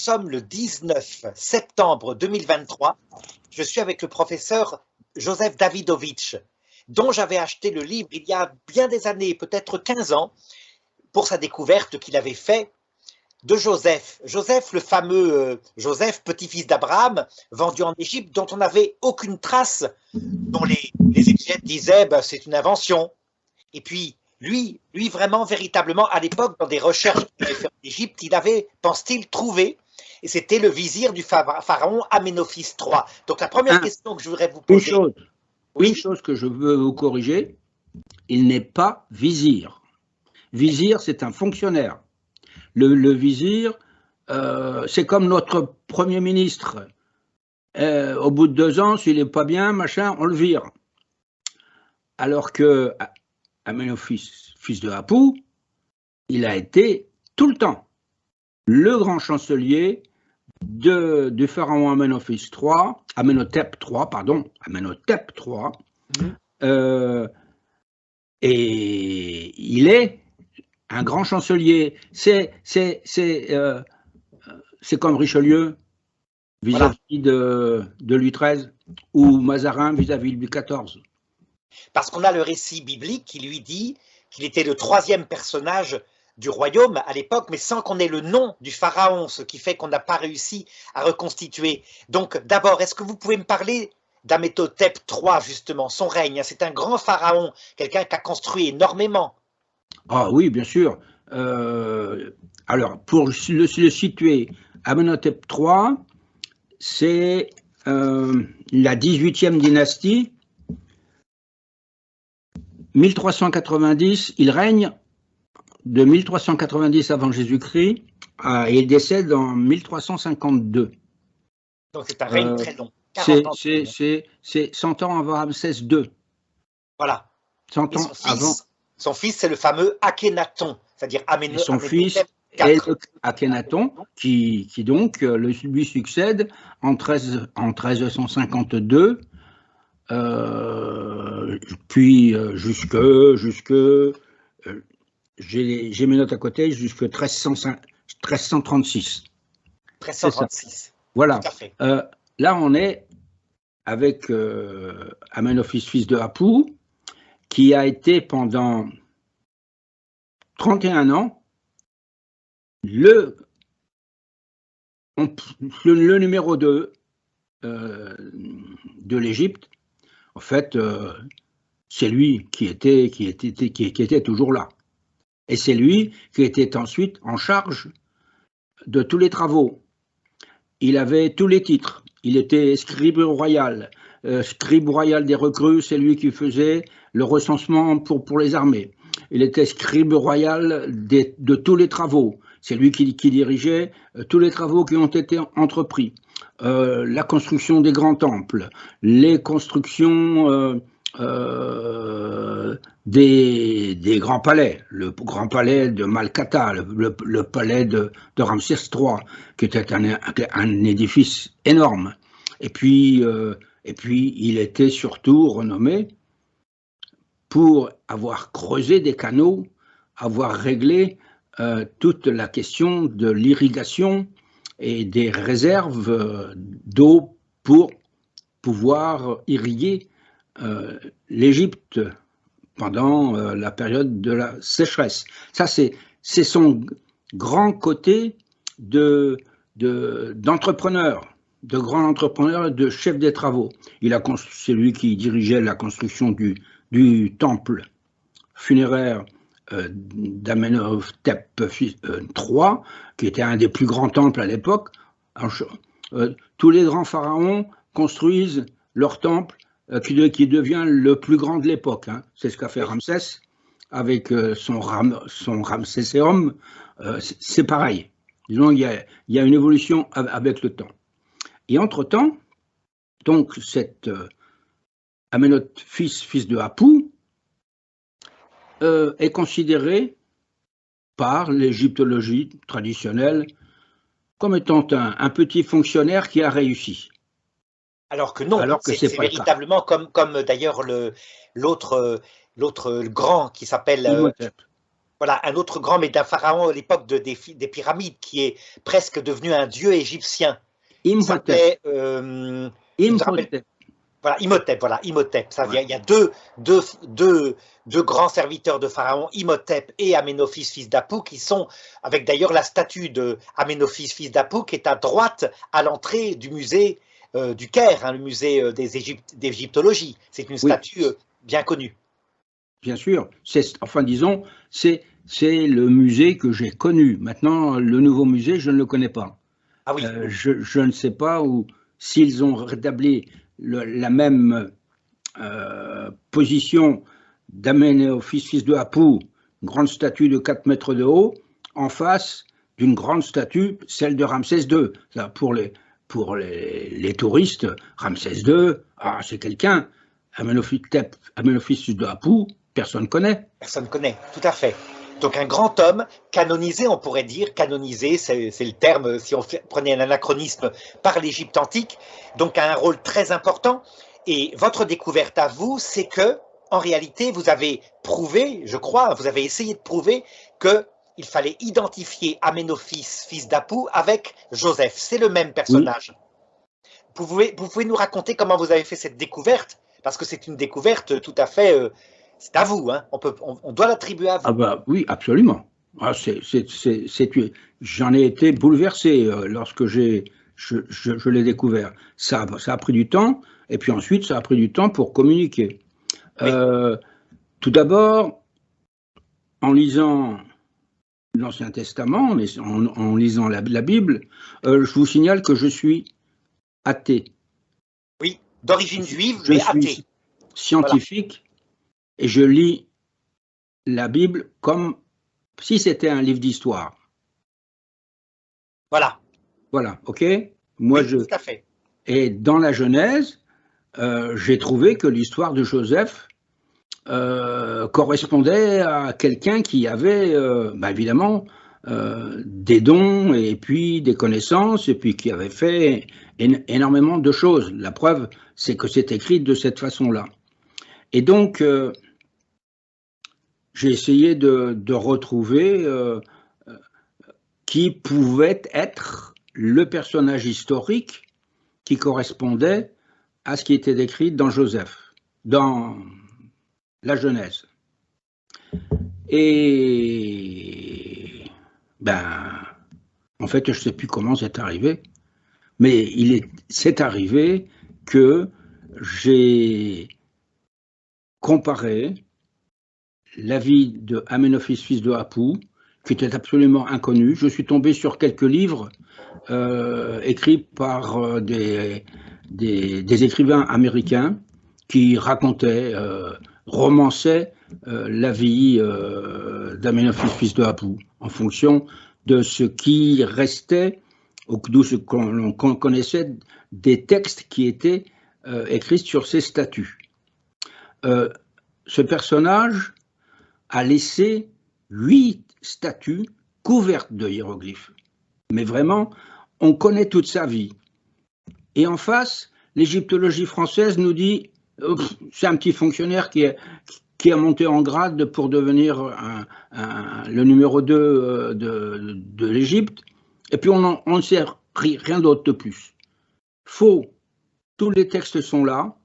sommes le 19 septembre 2023. Je suis avec le professeur Joseph Davidovitch, dont j'avais acheté le livre il y a bien des années, peut-être 15 ans, pour sa découverte qu'il avait fait de Joseph. Joseph, le fameux Joseph, petit-fils d'Abraham, vendu en Égypte, dont on n'avait aucune trace, dont les exégètes disaient c'est une invention. Et puis, lui vraiment, véritablement, à l'époque, dans des recherches qu'il avait faites en Égypte, il avait, pense-t-il, trouvé, et c'était le vizir du pharaon Aménophis III. Donc la première question que je voudrais vous poser… Une chose que je veux vous corriger, il n'est pas vizir. Vizir, c'est un fonctionnaire. Le vizir, c'est comme notre Premier ministre. Au bout de 2 ans, s'il n'est pas bien, machin, on le vire. Alors que Aménophis, fils de Apou, il a été tout le temps le grand chancelier du pharaon Amenhotep III, et il est un grand chancelier. C'est comme Richelieu vis-à-vis de Louis XIII ou Mazarin vis-à-vis de Louis XIV. Parce qu'on a le récit biblique qui lui dit qu'il était le 3e personnage du royaume à l'époque, mais sans qu'on ait le nom du pharaon, ce qui fait qu'on n'a pas réussi à reconstituer. Donc d'abord, est-ce que vous pouvez me parler d'Amenhotep III, justement, son règne? C'est un grand pharaon, quelqu'un qui a construit énormément. Ah oui, bien sûr. Alors, pour le situer, Amenhotep III, c'est la 18e dynastie. 1390, il règne de 1390 avant Jésus-Christ et il décède en 1352. Donc c'est un règne très long. C'est 100 ans avant Ramsès II. Voilà. 100 ans avant. Son fils, c'est le fameux Akhénaton, c'est-à-dire Amenhotep. Son fils est Akhénaton, qui donc lui succède en 1352. Puis j'ai mes notes à côté, jusque 1336. 1336. Voilà. Là, on est avec Amenhotep, fils de Apou, qui a été pendant 31 ans le numéro 2 de l'Égypte. En fait, c'est lui qui était toujours là. Et c'est lui qui était ensuite en charge de tous les travaux. Il avait tous les titres. Il était scribe royal des recrues, c'est lui qui faisait le recensement pour les armées. Il était scribe royal de tous les travaux. C'est lui qui dirigeait tous les travaux qui ont été entrepris. La construction des grands temples, les constructions des grands palais, le grand palais de Malkata, le palais de Ramsès III, qui était un édifice énorme. Et puis il était surtout renommé pour avoir creusé des canaux, avoir réglé toute la question de l'irrigation et des réserves d'eau pour pouvoir irriguer l'Égypte pendant la période de la sécheresse. Ça, c'est son grand côté d'entrepreneur, de grand entrepreneur, de chef des travaux. C'est lui qui dirigeait la construction du temple funéraire d'Amenhotep III, qui était un des plus grands temples à l'époque. Tous les grands pharaons construisent leur temple qui devient le plus grand de l'époque. C'est ce qu'a fait Ramsès avec son Ramsesséum. C'est pareil. Disons, il y a une évolution avec le temps. Et entre-temps, donc, cet Amenhotep, fils de Apou, est considéré par l'égyptologie traditionnelle comme étant un petit fonctionnaire qui a réussi. Alors que non, c'est véritablement comme d'ailleurs l'autre grand qui s'appelle Voilà, un autre grand, mais d'un pharaon à l'époque des pyramides, qui est presque devenu un dieu égyptien. Il Imhotep. s'appelait, je me rappelle, Imhotep. voilà, Imhotep. Ça, Ouais. il y a deux grands serviteurs de Pharaon, Imhotep et Aménophis, fils d'Apou, qui sont, avec d'ailleurs la statue de Aménophis, fils d'Apou, qui est à droite à l'entrée du musée du Caire, hein, le musée d'égyptologie. C'est une Oui, statue bien connue. bien sûr. Enfin, disons, c'est le musée que j'ai connu. Maintenant, le nouveau musée, je ne le connais pas. Ah oui, Je ne sais pas s'ils ont rétabli la même position d'Aménophis, fils de Apou, une grande statue de 4 mètres de haut, en face d'une grande statue, celle de Ramsès II. Ça, pour les touristes, Ramsès II, ah, c'est quelqu'un. Aménophis, fils de Apou, personne ne connaît. personne ne connaît, tout à fait. Donc un grand homme, canonisé, on pourrait dire, canonisé, c'est le terme, si on prenait un anachronisme, par l'Égypte antique, donc a un rôle très important. Et votre découverte à vous, c'est que, en réalité, vous avez prouvé, je crois, vous avez essayé de prouver qu'il fallait identifier Aménophis, fils d'Apou, avec Joseph. C'est le même Oui. personnage. Vous pouvez nous raconter comment vous avez fait cette découverte? Parce que c'est une découverte tout à fait... c'est à vous, hein. On doit l'attribuer à Ah vous. bah oui, absolument. Ah, j'en ai été bouleversé lorsque je l'ai découvert. Ça a pris du temps, et puis ensuite, ça a pris du temps pour communiquer. Oui, Euh, Tout d'abord, en lisant l'Ancien Testament, en lisant la Bible, je vous signale que je suis athée. oui, d'origine juive, Je mais athée. suis Voilà, scientifique et je lis la Bible comme si c'était un livre d'histoire. voilà. Voilà, ok? Moi, Oui, tout à fait. et dans la Genèse, j'ai trouvé que l'histoire de Joseph correspondait à quelqu'un qui avait, bah, évidemment, des dons et puis des connaissances, et puis qui avait fait énormément de choses. La preuve, c'est que c'est écrit de cette façon-là. Et donc, j'ai essayé de retrouver qui pouvait être le personnage historique qui correspondait à ce qui était décrit dans Joseph, dans la Genèse. Et ben, en fait, je ne sais plus comment c'est arrivé, mais c'est arrivé que j'ai comparé la vie de Aménophis, fils de Apou, qui était absolument inconnu. Je suis tombé sur quelques livres écrits par des écrivains américains qui racontaient, romançaient la vie d'Aménophis, fils de Apou, en fonction de ce qui restait, ou de ce qu'on connaissait des textes qui étaient écrits sur ces statues. Ce personnage a laissé 8 statues couvertes de hiéroglyphes. Mais vraiment, on connaît toute sa vie. Et en face, l'égyptologie française nous dit c'est un petit fonctionnaire qui a monté en grade pour devenir le numéro 2 de l'Égypte, et puis on ne sait rien d'autre de plus. Faux. Tous les textes sont là.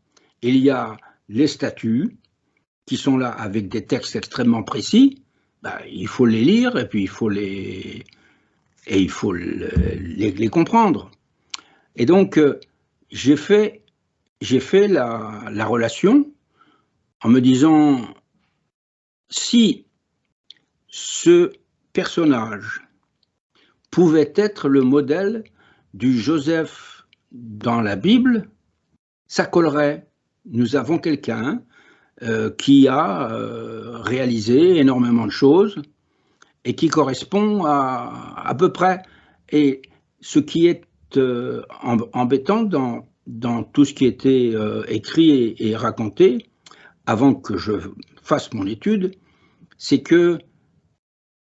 Il y a les statuts qui sont là avec des textes extrêmement précis. Ben, il faut les lire et puis il faut les comprendre. Et donc, j'ai fait la relation en me disant, si ce personnage pouvait être le modèle du Joseph dans la Bible, ça collerait. Nous avons quelqu'un qui a réalisé énormément de choses et qui correspond à peu près. Et ce qui est embêtant dans tout ce qui était écrit et raconté avant que je fasse mon étude, c'est que,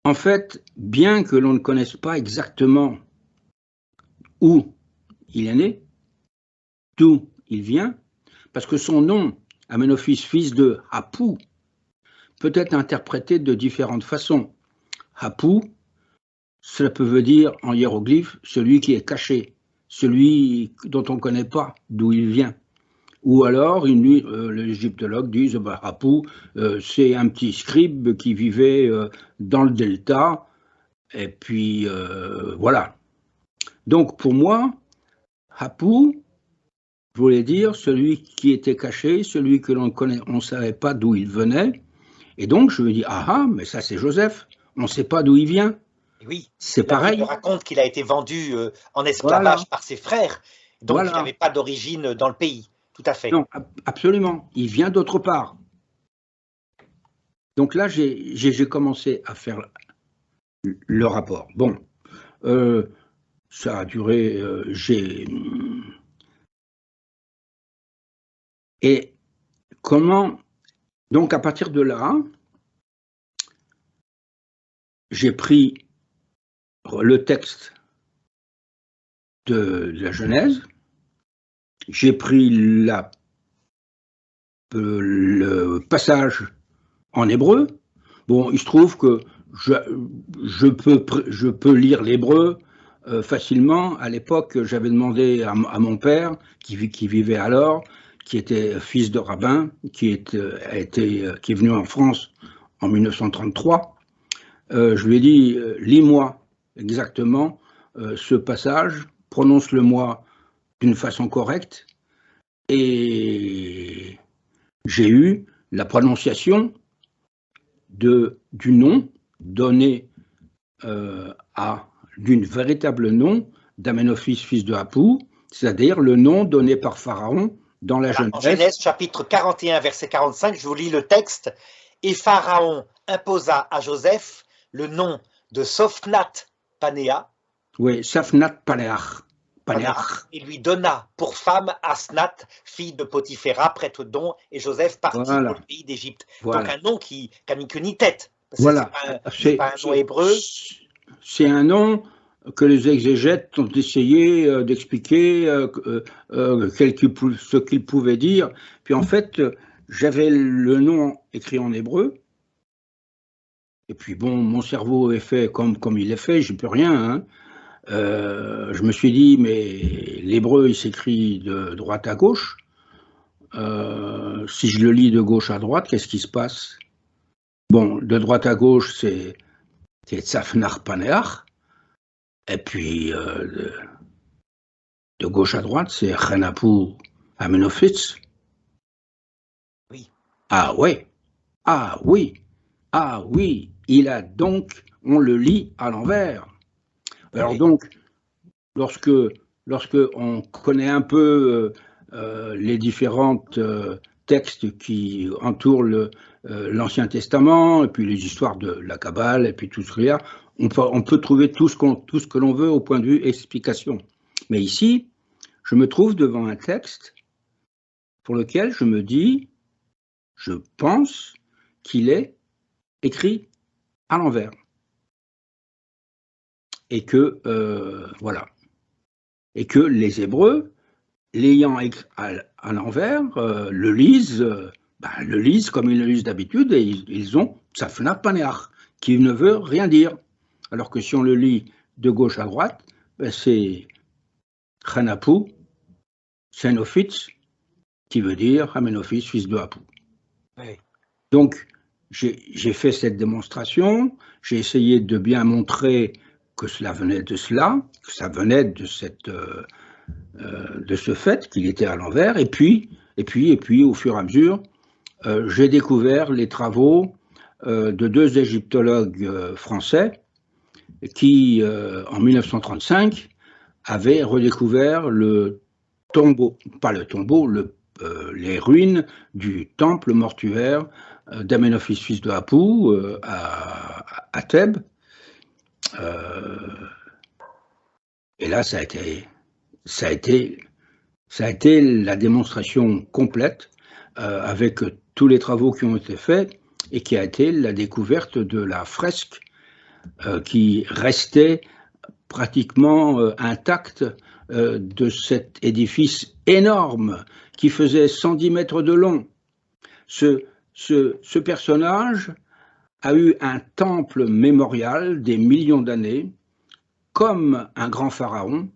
en fait, bien que l'on ne connaisse pas exactement où il est né, d'où il vient, parce que son nom, Aménophis, fils de Apou, peut être interprété de différentes façons. Hapu, cela peut dire en hiéroglyphe celui qui est caché, celui dont on ne connaît pas d'où il vient. Ou alors, les égyptologues disent bah, Hapu, c'est un petit scribe qui vivait dans le delta, et puis voilà. Donc pour moi, Hapu voulait dire celui qui était caché, celui que l'on connaît, on ne savait pas d'où il venait. Et donc je me dis ah, mais ça c'est Joseph, on ne sait pas d'où il vient. Oui, c'est pareil. Il raconte qu'il a été vendu en esclavage par ses frères, donc il n'avait pas d'origine dans le pays. Tout à fait. Non, absolument. Il vient d'autre part. Donc là, j'ai commencé à faire le rapport. Bon, ça a duré. Et comment. Donc à partir de là, j'ai pris le texte de la Genèse, j'ai pris le passage en hébreu. Bon, il se trouve que je peux lire l'hébreu facilement. À l'époque, j'avais demandé à mon père, qui vivait alors, qui était fils de rabbin, qui est venu en France en 1933. Je lui ai dit, lis-moi exactement ce passage, prononce-le-moi d'une façon correcte. Et j'ai eu la prononciation du nom donné d'une véritable nom d'Amenophis, fils de Hapu, c'est-à-dire le nom donné par Pharaon dans la Genèse. En Genèse, chapitre 41, verset 45, je vous lis le texte. Et Pharaon imposa à Joseph le nom de Sophnat Panéa. Oui, Sophnat Panéach. Et lui donna pour femme Asnat, fille de Potiphéra, prêtre d'On, et Joseph partit pour le pays d'Égypte. Donc un nom qui n'a ni queue ni tête. Voilà. C'est pas un nom hébreu. C'est un nom que les exégètes ont essayé d'expliquer ce qu'il pouvait dire. Puis en fait, j'avais le nom écrit en hébreu. Et puis bon, mon cerveau est fait comme il est fait, je ne peux rien. Hein. Je me suis dit, mais l'hébreu, il s'écrit de droite à gauche. Si je le lis de gauche à droite, qu'est-ce qui se passe? Bon, de droite à gauche, c'est Tzafnar Paneach. Et puis, de gauche à droite, c'est Chenapu Amenophis. Oui. Ah oui. Ah oui. Ah oui. Il a donc, on le lit à l'envers. Alors donc, lorsque on connaît un peu les différents textes qui entourent l'Ancien Testament, et puis les histoires de la Kabbale, et puis tout ce qu'il y a, on peut trouver tout ce que l'on veut au point de vue explication. Mais ici, je me trouve devant un texte pour lequel je me dis, je pense qu'il est écrit à l'envers. Et que, voilà. Et que les Hébreux, l'ayant écrit à l'envers, le lisent comme ils le lisent d'habitude, et ils ont Tzafnar Paneach, qui ne veut rien dire. Alors que si on le lit de gauche à droite, c'est Chenapu, Amenophis, qui veut dire Amenophis, fils de Hapu. Oui. Donc, j'ai fait cette démonstration, j'ai essayé de bien montrer que cela venait de cela, que ça venait de ce fait qu'il était à l'envers, et puis, au fur et à mesure, j'ai découvert les travaux de deux égyptologues français qui, en 1935, avaient redécouvert le tombeau, pas le tombeau, les ruines du temple mortuaire d'Amenophis, fils de Hapu, à Thèbes. Et là, ça a été la démonstration complète avec tous les travaux qui ont été faits et qui a été la découverte de la fresque qui restait pratiquement intacte de cet édifice énorme qui faisait 110 mètres de long. Ce ce personnage a eu un temple mémorial des millions d'années, comme un grand pharaon,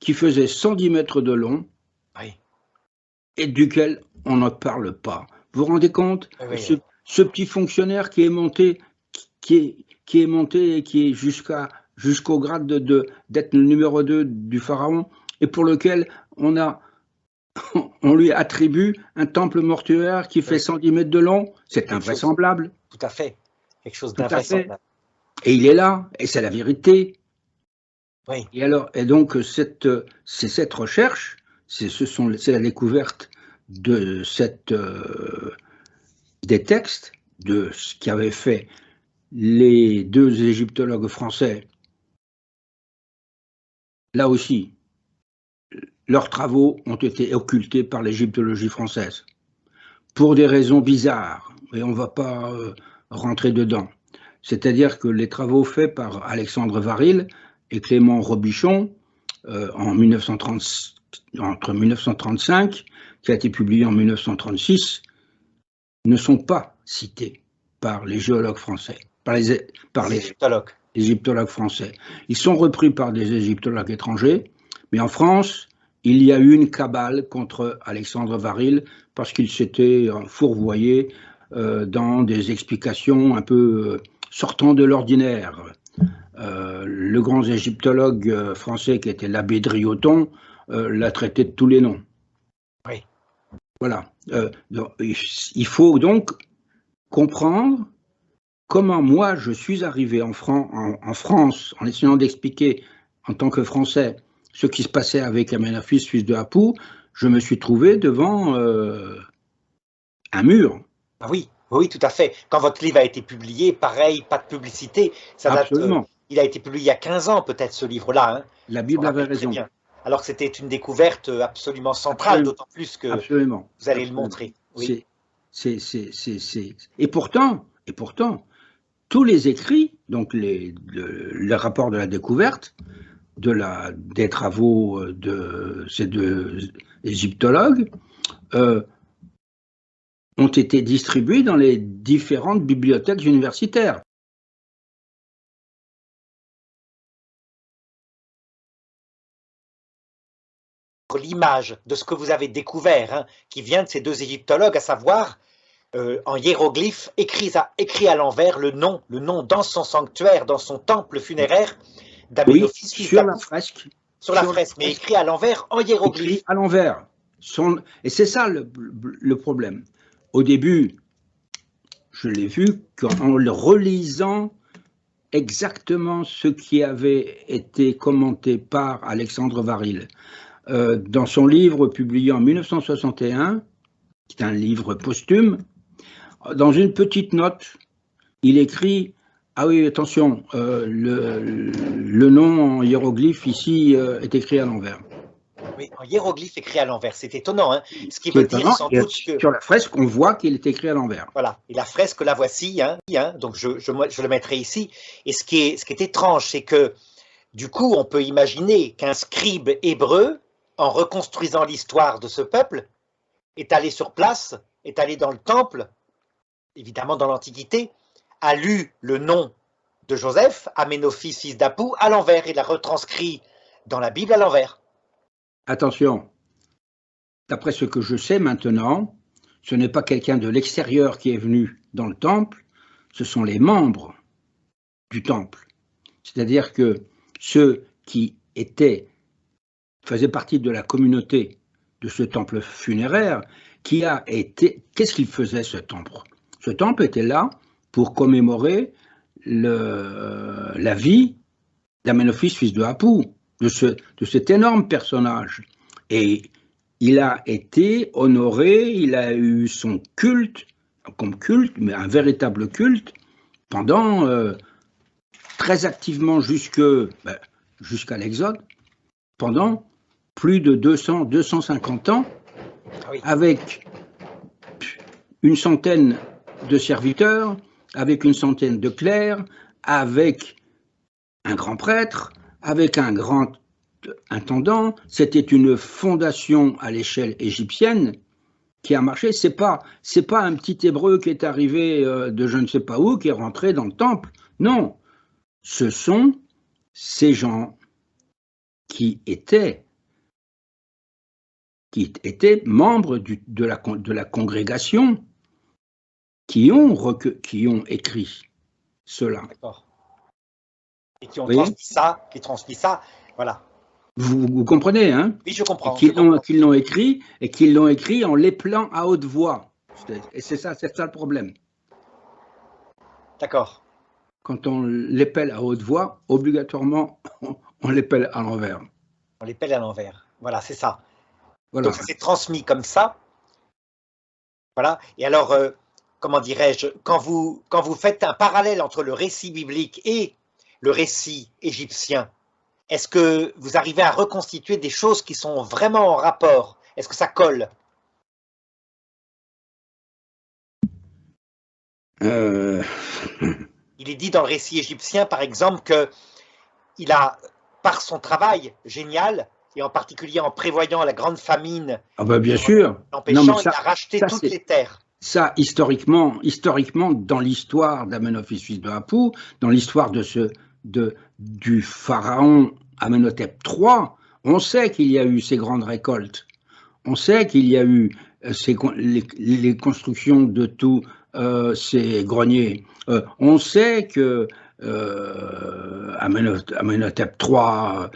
qui faisait 110 mètres de long, Oui. Et duquel on ne parle pas. Vous vous rendez compte, Oui. Ce petit fonctionnaire qui est monté, qui est jusqu'au grade d'être le numéro 2 du pharaon, et pour lequel on lui attribue un temple mortuaire qui fait 110 mètres de long. C'est invraisemblable. Tout à fait. Quelque chose d'invraisemblable. Et il est là, et c'est la vérité. Oui. Et donc, c'est cette recherche, c'est la découverte de des textes, de ce qu'avaient fait les deux égyptologues français. Là aussi, leurs travaux ont été occultés par l'égyptologie française, pour des raisons bizarres, et on ne va pas rentrer dedans. C'est-à-dire que les travaux faits par Alexandre Varil et Clément Robichon entre 1935, qui a été publié en 1936, ne sont pas cités par les géologues français, par les égyptologues français. Ils sont repris par des égyptologues étrangers, mais en France, il y a eu une cabale contre Alexandre Varil parce qu'il s'était fourvoyé dans des explications un peu sortant de l'ordinaire. Le grand égyptologue français qui était l'abbé Drioton l'a traité de tous les noms. Oui. Voilà. Il faut donc comprendre comment moi je suis arrivé en France en essayant d'expliquer en tant que Français ce qui se passait avec Amenophis, fils de Apu. Je me suis trouvé devant un mur. Ah oui, oui, tout à fait. Quand votre livre a été publié, pareil, pas de publicité. Ça date, il a été publié il y a 15 ans peut-être ce livre-là. Hein. La Bible avait raison. Bien. Alors que c'était une découverte absolument centrale, d'autant plus que vous allez le montrer. Oui. Et pourtant, tous les écrits, donc les rapports de la découverte, des travaux de ces deux égyptologues, ont été distribués dans les différentes bibliothèques universitaires. L'image de ce que vous avez découvert, hein, qui vient de ces deux égyptologues, à savoir en hiéroglyphe, écrit à l'envers le nom dans son sanctuaire, dans son temple funéraire d'Amenophis. Oui, sur la fresque. Sur la fresque, mais écrit à l'envers en hiéroglyphe. Écrit à l'envers. Et c'est ça le problème. Au début, je l'ai vu en le relisant exactement ce qui avait été commenté par Alexandre Varil. Dans son livre publié en 1961, qui est un livre posthume, dans une petite note, il écrit « Ah oui, attention, le nom en hiéroglyphe ici est écrit à l'envers. » Oui, en hiéroglyphe écrit à l'envers, c'est étonnant. Hein. Ce qui veut dire sans doute que… Sur la fresque, on voit qu'il est écrit à l'envers. Voilà, et la fresque, la voici, hein, donc je le mettrai ici. Et ce qui est étrange, c'est que du coup, on peut imaginer qu'un scribe hébreu, en reconstruisant l'histoire de ce peuple, est allé sur place, est allé dans le temple, évidemment dans l'Antiquité, a lu le nom de Joseph, Amenophis, fils d'Apu, à l'envers, et l'a retranscrit dans la Bible à l'envers. Attention, d'après ce que je sais maintenant, ce n'est pas quelqu'un de l'extérieur qui est venu dans le temple, ce sont les membres du temple. C'est-à-dire que ceux qui faisaient partie de la communauté de ce temple funéraire, qu'est-ce qu'il faisait ce temple? Ce temple était là pour commémorer la vie d'Amenophis, fils de Apu, de cet énorme personnage. Et il a été honoré, il a eu son culte, mais un véritable culte, pendant très activement jusqu'à l'Exode, pendant plus de 250 ans, avec une centaine de serviteurs, avec une centaine de clercs, avec un grand prêtre, avec un grand intendant. C'était une fondation à l'échelle égyptienne qui a marché. C'est pas un petit Hébreu qui est arrivé de je ne sais pas où, qui est rentré dans le temple. Non, ce sont ces gens qui étaient membres de la congrégation qui ont écrit cela. D'accord. Et qui ont transmis ça, voilà. Vous comprenez, hein? Oui, je comprends. Qu'ils l'ont écrit en l'épelant à haute voix. Et c'est ça le problème. D'accord. Quand on l'épelle à haute voix, obligatoirement, on l'épelle à l'envers. On l'épelle à l'envers. Voilà, c'est ça. Voilà. Donc, ça s'est transmis comme ça. Voilà. Et alors, comment dirais-je, quand vous faites un parallèle entre le récit biblique et le récit égyptien, est-ce que vous arrivez à reconstituer des choses qui sont vraiment en rapport? Est-ce que ça colle? Il est dit dans le récit égyptien, par exemple, qu'il a, par son travail génial, et en particulier en prévoyant la grande famine, bien sûr. L'empêchant, il a racheté toutes les terres. Ça, historiquement, dans l'histoire d'Amenophi fils de Apu, dans l'histoire du pharaon Amenhotep III, on sait qu'il y a eu ces grandes récoltes. On sait qu'il y a eu les constructions de tous ces greniers. On sait que Amenhotep III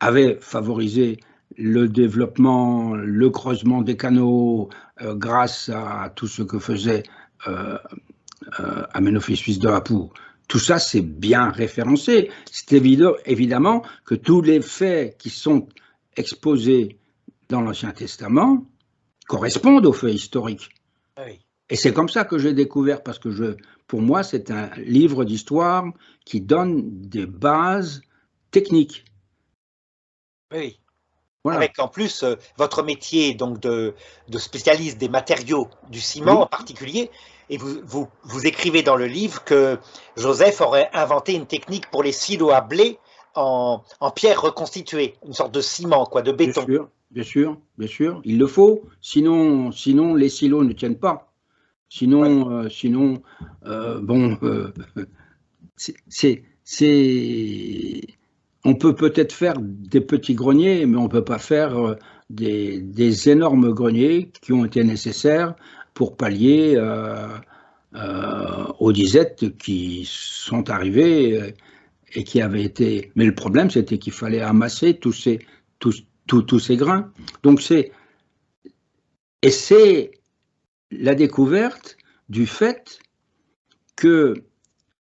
avait favorisé le développement, le creusement des canaux grâce à tout ce que faisait Amenophi fils de Apu. Tout ça, c'est bien référencé. C'est évidemment que tous les faits qui sont exposés dans l'Ancien Testament correspondent aux faits historiques. Oui. Et c'est comme ça que j'ai découvert, parce que pour moi, c'est un livre d'histoire qui donne des bases techniques. Oui. Voilà. Avec en plus votre métier donc de spécialiste des matériaux, du ciment en particulier, et vous écrivez dans le livre que Joseph aurait inventé une technique pour les silos à blé en pierre reconstituée, une sorte de ciment, quoi, de béton. Bien sûr, il le faut, sinon les silos ne tiennent pas. Sinon, on peut peut-être faire des petits greniers, mais on ne peut pas faire des énormes greniers qui ont été nécessaires pour pallier aux disettes qui sont arrivées et qui avaient été... Mais le problème, c'était qu'il fallait amasser tous ces grains. Donc c'est la découverte du fait que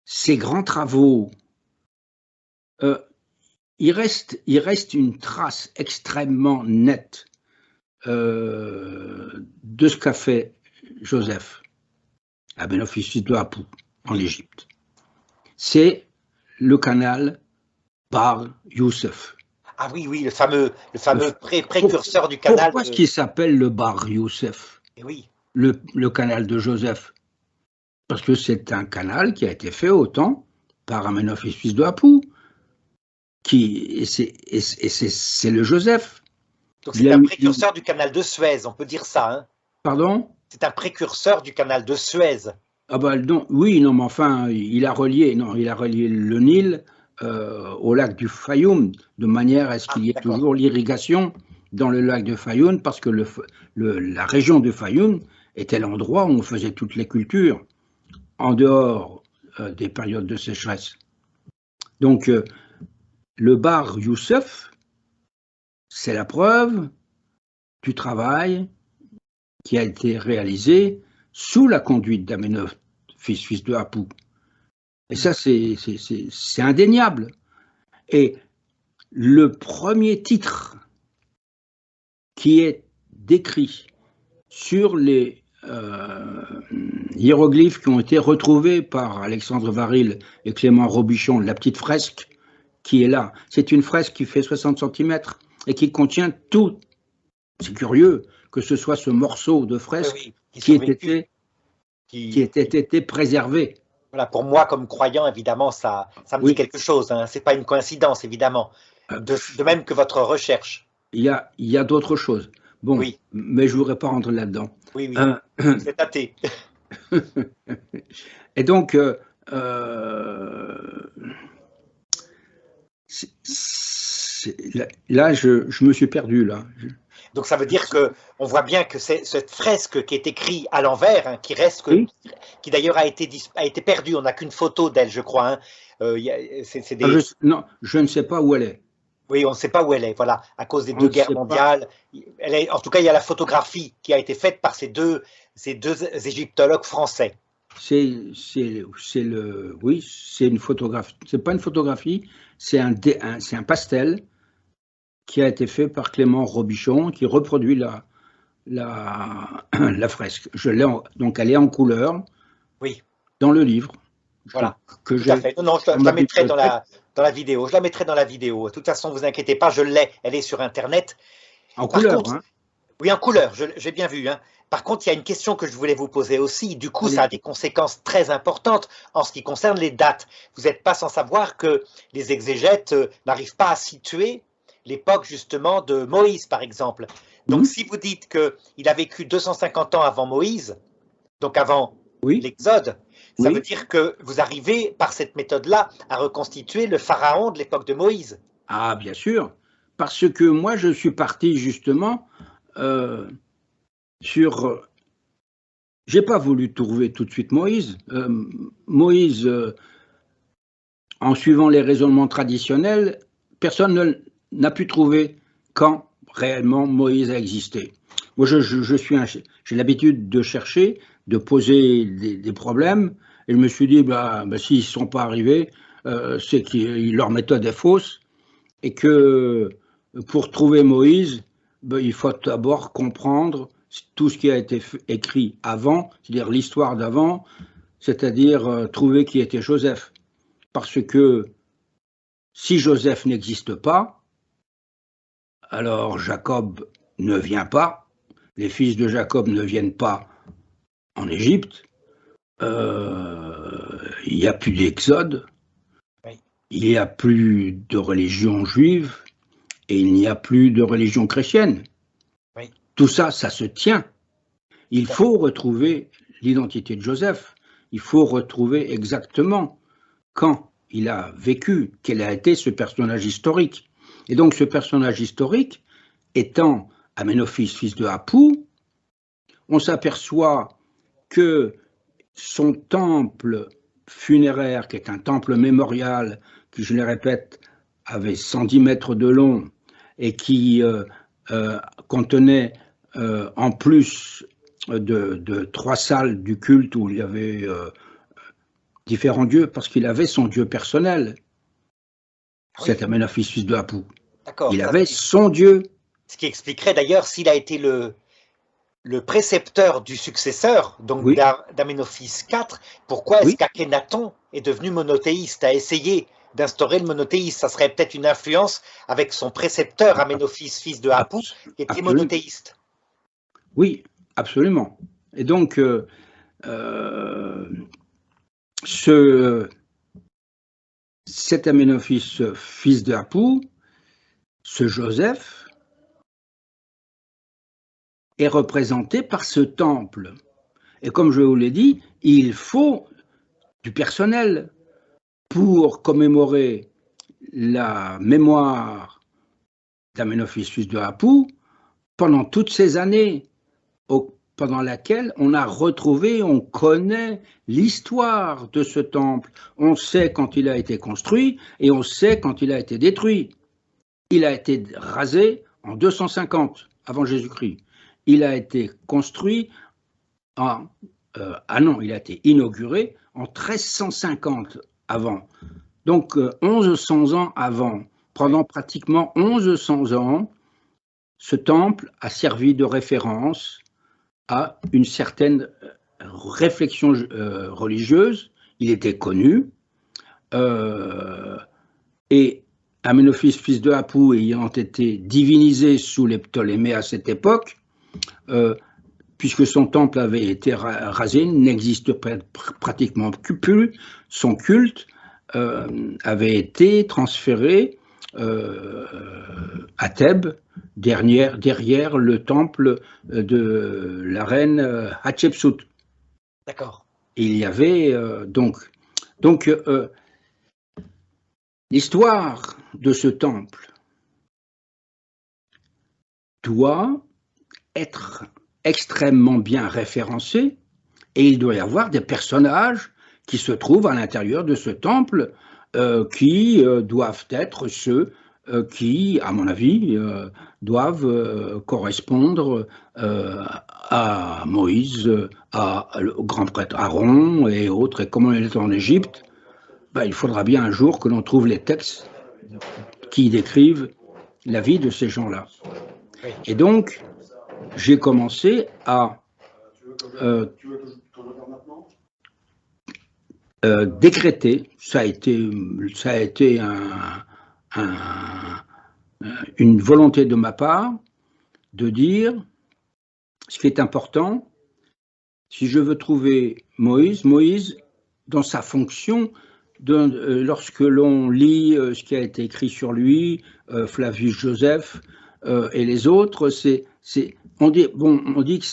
ces grands travaux, il reste une trace extrêmement nette de ce qu'a fait Joseph à Amenophi fils de Apu en Égypte. C'est le canal Bar Youssef. Ah oui, le fameux précurseur du canal. Pourquoi est-ce qu'il s'appelle le Bar Youssef? Oui. Le canal de Joseph? Parce que c'est un canal qui a été fait autant par Amenophi fils de Apu. C'est le Joseph. Donc c'est un précurseur du canal de Suez, on peut dire ça. Hein? Pardon? C'est un précurseur du canal de Suez. Ah ben non, oui, non, mais enfin, il a relié le Nil au lac du Fayoum, de manière à ce qu'il y ait toujours l'irrigation dans le lac de Fayoum, parce que la région de Fayoum était l'endroit où on faisait toutes les cultures, en dehors des périodes de sécheresse. Donc, le Bar Youssef, c'est la preuve du travail qui a été réalisé sous la conduite d'Amenophi fils de Apu. Et ça, c'est indéniable. Et le premier titre qui est décrit sur les hiéroglyphes qui ont été retrouvés par Alexandre Varil et Clément Robichon, la petite fresque qui est là, c'est une fresque qui fait 60 cm et qui contient tout. C'est curieux que ce soit ce morceau de fresque qui ait été préservé. Voilà, pour moi, comme croyant, évidemment, ça me dit quelque chose. Hein. Ce n'est pas une coïncidence, évidemment. De même que votre recherche. Il y a d'autres choses. Bon, Oui, mais je ne voudrais pas rentrer là-dedans. oui, oui, Euh, c'est athée. et donc, là, je me suis perdu, là. Donc ça veut dire que on voit bien que c'est cette fresque qui est écrite à l'envers, hein, Oui, qui d'ailleurs a été perdue. On n'a qu'une photo d'elle, je crois. Hein. C'est ah, des, non, je ne sais pas où elle est. oui, on ne sait pas où elle est. Voilà, à cause des On deux ne guerres sait pas. mondiales. En tout cas, il y a la photographie qui a été faite par ces deux égyptologues français. Oui, c'est une photographie. C'est pas une photographie, c'est un pastel qui a été fait par Clément Robichon, qui reproduit la fresque. Donc elle est en couleur Oui, dans le livre voilà, que tout à j'ai fait. Non, non, dans je ma la mettrai bibliothèque, dans la vidéo. Je la mettrai dans la vidéo. De toute façon, vous inquiétez pas, je l'ai. Elle est sur Internet. en Par couleur, contre, hein. oui, en couleur, j'ai bien vu. Hein. Par contre, il y a une question que je voulais vous poser aussi. Du coup, ça a Allez. des conséquences très importantes en ce qui concerne les dates. Vous n'êtes pas sans savoir que les exégètes n'arrivent pas à situer l'époque justement de Moïse, par exemple. Donc, Hmm. si vous dites qu'il a vécu 250 ans avant Moïse, donc avant Oui, l'Exode, ça veut oui. dire que vous arrivez par cette méthode-là à reconstituer le pharaon de l'époque de Moïse. Ah, bien sûr. Parce que moi, je suis parti justement euh, sur. J'ai pas voulu trouver tout de suite Moïse. Moïse, en suivant les raisonnements traditionnels, personne n'a pu trouver quand réellement Moïse a existé. Moi, j'ai l'habitude de chercher, de poser des problèmes, et je me suis dit, s'ils ne sont pas arrivés, c'est que leur méthode est fausse, et que pour trouver Moïse, il faut d'abord comprendre tout ce qui a été écrit avant, c'est-à-dire l'histoire d'avant, c'est-à-dire trouver qui était Joseph. Parce que si Joseph n'existe pas, alors Jacob ne vient pas, les fils de Jacob ne viennent pas en Égypte, il n'y a plus d'Exode, Oui, il n'y a plus de religion juive et il n'y a plus de religion chrétienne. oui, Tout ça, ça se tient. Il tout à fait. faut retrouver l'identité de Joseph. Il faut retrouver exactement quand il a vécu, quel a été ce personnage historique. Et donc ce personnage historique, étant Aménophis, fils de Apou, on s'aperçoit que son temple funéraire, qui est un temple mémorial, qui, je le répète, avait 110 mètres de long et qui contenait en plus de 3 salles du culte où il y avait différents dieux, parce qu'il avait son dieu personnel, Ah cet oui, Aménophis, fils de Apou. d'accord. Il avait son dieu. Ce qui expliquerait d'ailleurs s'il a été le précepteur du successeur, donc Oui, d'Aménophis IV, pourquoi est-ce oui, qu'Akhenaton est devenu monothéiste, a essayé d'instaurer le monothéisme? Ça serait peut-être une influence avec son précepteur Aménophis, fils de Apou, qui était absolument. monothéiste. Oui, absolument. Et donc, euh, ce, cet Aménophis, fils de Apou, ce Joseph, est représenté par ce temple. Et comme je vous l'ai dit, il faut du personnel pour commémorer la mémoire d'Aménophis, fils de Apou, pendant toutes ces années pendant laquelle on a retrouvé, on connaît l'histoire de ce temple. On sait quand il a été construit et on sait quand il a été détruit. Il a été rasé en 250 avant Jésus-Christ. Il a été construit il a été inauguré en 1350 avant. Donc 1100 ans avant, Oui, pendant pratiquement 1100 ans, ce temple a servi de référence à une certaine réflexion religieuse. Il était connu. Et Aménophis, fils de Apou, ayant été divinisé sous les Ptolémées à cette époque, puisque son temple avait été rasé, n'existe pratiquement plus, son culte avait été transféré à Thèbes, derrière le temple de la reine Hatshepsut. D'accord. Il y avait donc l'histoire de ce temple doit être extrêmement bien référencée et il doit y avoir des personnages qui se trouvent à l'intérieur de ce temple qui doivent être ceux qui, à mon avis, doivent correspondre à Moïse, au grand prêtre Aaron et autres. Et comme on est en Égypte, ben, il faudra bien un jour que l'on trouve les textes qui décrivent la vie de ces gens-là. Oui. Et donc, j'ai commencé à décréter, ça a été une volonté de ma part de dire ce qui est important, si je veux trouver Moïse, dans sa fonction, lorsque l'on lit ce qui a été écrit sur lui, Flavius Joseph et les autres, on dit que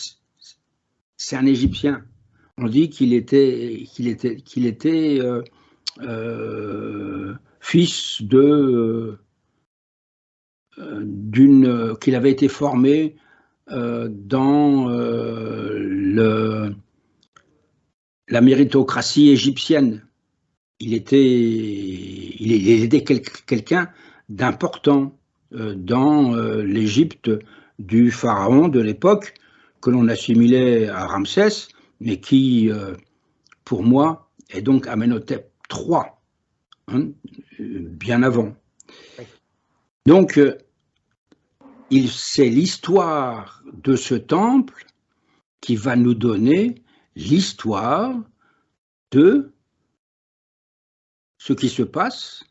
c'est un Égyptien. On dit qu'il était fils qu'il avait été formé dans la méritocratie égyptienne. Il était quelqu'un d'important dans l'Égypte du pharaon de l'époque, que l'on assimilait à Ramsès, mais qui, pour moi, est donc Amenhotep III, hein, bien avant. Donc, c'est l'histoire de ce temple qui va nous donner l'histoire de ce qui se passe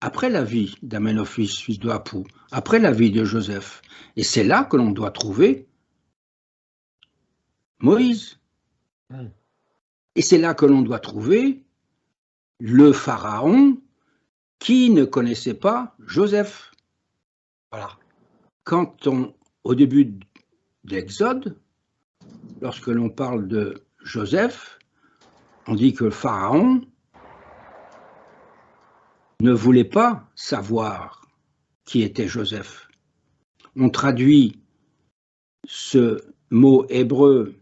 après la vie d'Amenhotep, fils de Apou, après la vie de Joseph. Et c'est là que l'on doit trouver Moïse. Et c'est là que l'on doit trouver le pharaon qui ne connaissait pas Joseph. Voilà. Au début de l'Exode, lorsque l'on parle de Joseph, on dit que le pharaon ne voulait pas savoir qui était Joseph. On traduit ce mot hébreu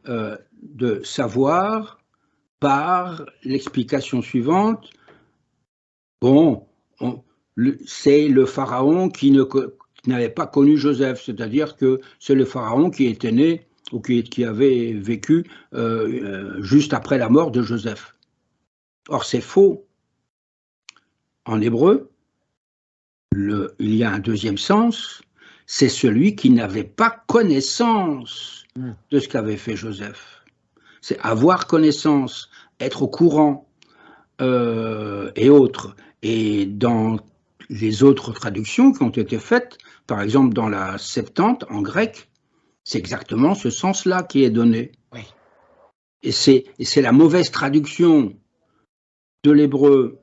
de savoir par l'explication suivante. Bon, c'est le pharaon qui n'avait pas connu Joseph, c'est-à-dire que c'est le pharaon qui était né ou qui avait vécu juste après la mort de Joseph. Or, c'est faux. En hébreu, il y a un deuxième sens, c'est celui qui n'avait pas connaissance de ce qu'avait fait Joseph. C'est avoir connaissance, être au courant et autres. Et dans les autres traductions qui ont été faites, par exemple dans la Septante, en grec, c'est exactement ce sens-là qui est donné. Oui. Et c'est la mauvaise traduction de l'hébreu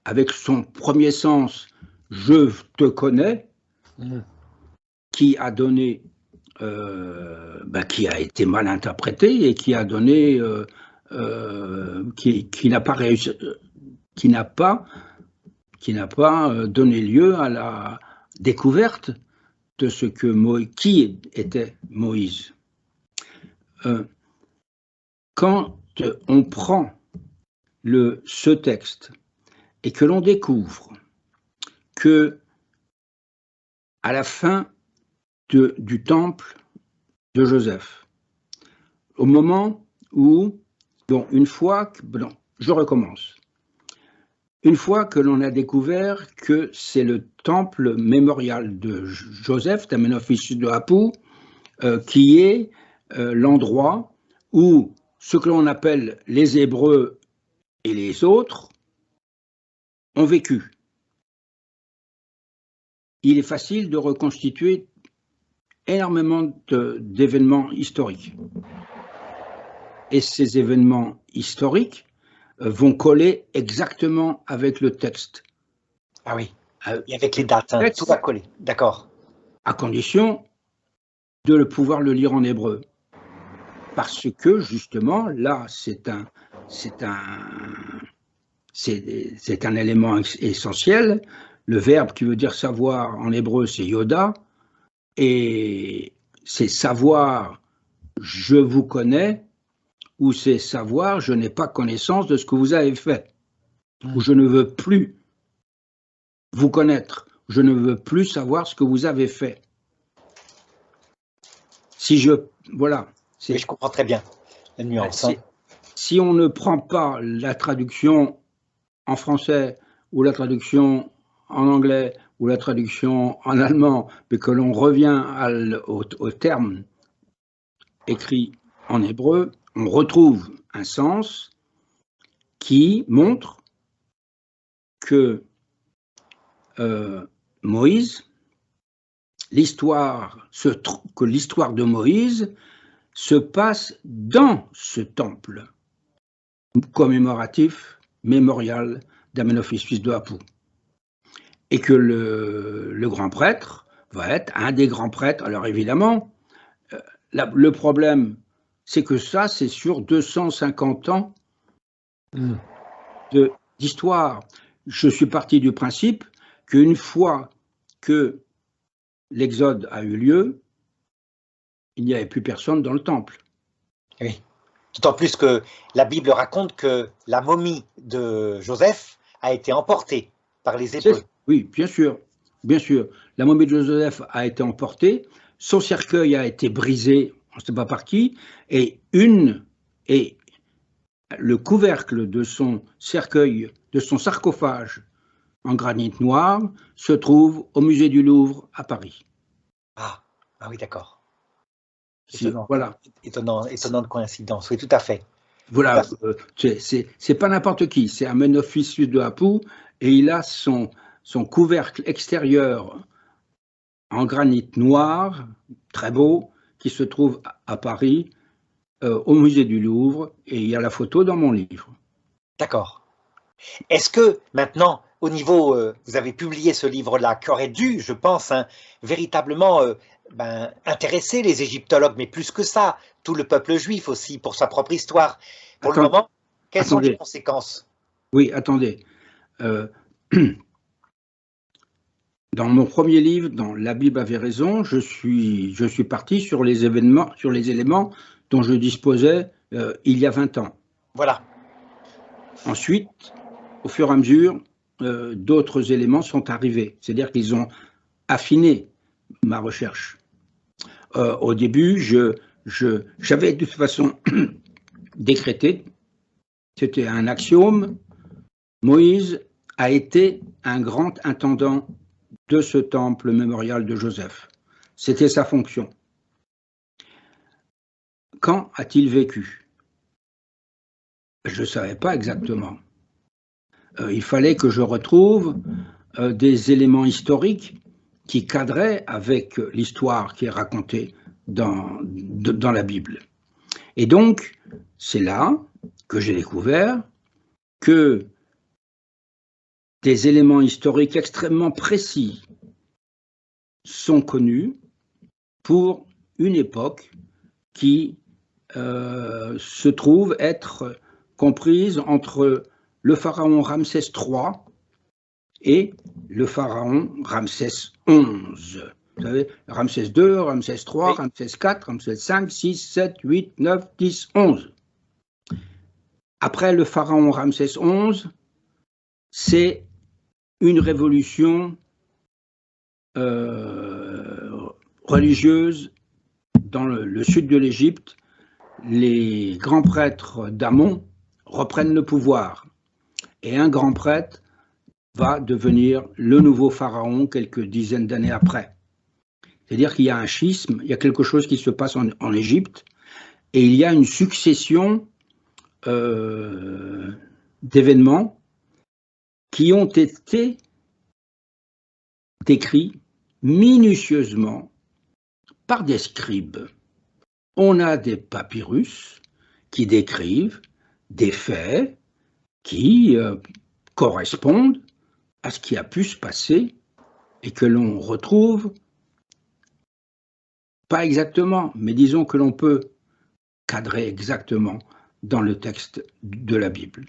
avec son premier sens, je te connais, qui a donné, qui a été mal interprété et qui a donné, qui n'a pas réussi, qui n'a pas donné lieu à la découverte de ce que qui était Moïse. Quand on prend ce texte et que l'on découvre que à la fin du temple de Joseph, au moment où, je recommence. Une fois que l'on a découvert que c'est le temple mémorial de Joseph, d'Amenhotep fils de Apou, qui est l'endroit où ce que l'on appelle les Hébreux et les autres ont vécu. Il est facile de reconstituer énormément d'événements historiques. Et ces événements historiques vont coller exactement avec le texte Ah oui. euh, Et avec les dates, hein, tout va coller. D'accord. à condition de pouvoir le lire en hébreu. Parce que, justement, là, c'est un élément essentiel. Le verbe qui veut dire savoir en hébreu, c'est yoda, et c'est savoir je vous connais, ou c'est savoir je n'ai pas connaissance de ce que vous avez fait, ou je ne veux plus vous connaître, je ne veux plus savoir ce que vous avez fait. Voilà. Oui, je comprends très bien la nuance. Si on ne prend pas la traduction en français ou la traduction en anglais ou la traduction en allemand, mais que l'on revient au terme écrit en hébreu, on retrouve un sens qui montre que Moïse, que l'histoire de Moïse se passe dans ce temple commémoratif, mémorial d'Amenophis, fils de Apou. Et que le grand prêtre va être un des grands prêtres. Alors évidemment, le problème, c'est que ça, c'est sur 250 ans d'histoire. Je suis parti du principe qu'une fois que l'Exode a eu lieu, il n'y avait plus personne dans le temple. Oui. D'autant plus que la Bible raconte que la momie de Joseph a été emportée par les Hébreux. Oui, bien sûr, bien sûr. La momie de Joseph a été emportée, son cercueil a été brisé, on ne sait pas par qui, et le couvercle de son cercueil, de son sarcophage en granit noir, se trouve au musée du Louvre à Paris. Ah oui, d'accord. Étonnant. Voilà. Étonnante coïncidence, oui, tout à fait. Voilà, c'est pas n'importe qui, c'est Amenophis fils de Apou, et il a son couvercle extérieur en granit noir, très beau, qui se trouve à Paris, au musée du Louvre, et il y a la photo dans mon livre. D'accord. Est-ce que maintenant, au niveau, vous avez publié ce livre-là, qui aurait dû, je pense, véritablement intéresser les égyptologues, mais plus que ça, tout le peuple juif aussi, pour sa propre histoire. Pour le moment, quelles sont les conséquences? Oui, attendez. Dans mon premier livre, dans La Bible avait raison, je suis parti sur les éléments dont je disposais il y a 20 ans. Voilà. Ensuite, au fur et à mesure, d'autres éléments sont arrivés. C'est-à-dire qu'ils ont affiné ma recherche. Au début, j'avais de toute façon décrété, c'était un axiome, Moïse a été un grand intendant de ce temple mémorial de Joseph. C'était sa fonction. Quand a-t-il vécu? Je ne savais pas exactement. Il fallait que je retrouve des éléments historiques qui cadraient avec l'histoire qui est racontée dans la Bible. Et donc, c'est là que j'ai découvert que des éléments historiques extrêmement précis sont connus pour une époque qui se trouve être comprise entre le pharaon Ramsès III et le pharaon Ramsès XI. Vous savez, Ramsès II, Ramsès III, oui. Ramsès IV, Ramsès V, 6, 7, 8, 9, 10, 11. Après le pharaon Ramsès XI, c'est une révolution religieuse dans le sud de l'Égypte. Les grands prêtres d'Amon reprennent le pouvoir et un grand prêtre va devenir le nouveau pharaon quelques dizaines d'années après. C'est-à-dire qu'il y a un schisme, il y a quelque chose qui se passe en Égypte et il y a une succession d'événements qui ont été décrits minutieusement par des scribes. On a des papyrus qui décrivent des faits qui correspondent à ce qui a pu se passer et que l'on retrouve, pas exactement, mais disons que l'on peut cadrer exactement dans le texte de la Bible.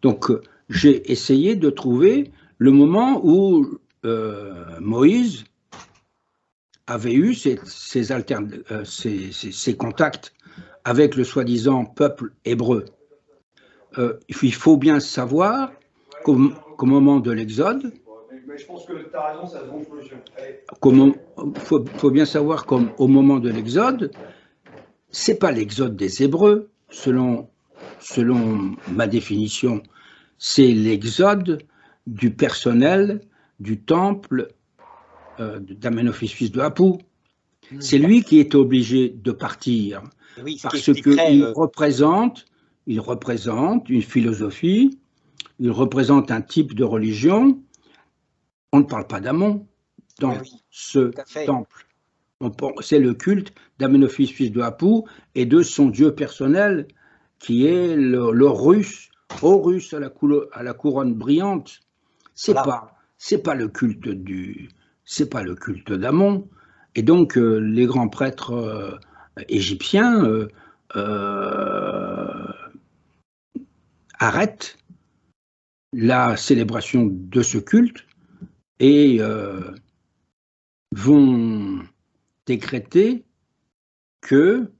Donc, j'ai essayé de trouver le moment où Moïse avait eu ses contacts avec le soi-disant peuple hébreu. Il faut bien savoir qu'au moment de l'Exode, faut bien savoir qu'au moment de l'Exode, c'est pas l'Exode des Hébreux, selon ma définition, c'est l'exode du personnel du temple d'Amenophis, fils de Apou. C'est lui qui est obligé de partir, oui, parce qu'il représente une philosophie, il représente un type de religion. On ne parle pas d'Amon dans ce temple. C'est le culte d'Amenophis, fils de Apou, et de son dieu personnel, qui est le russe, Horus à la couronne brillante. C'est pas le culte d'Amon. Et donc les grands prêtres égyptiens arrêtent la célébration de ce culte et vont décréter que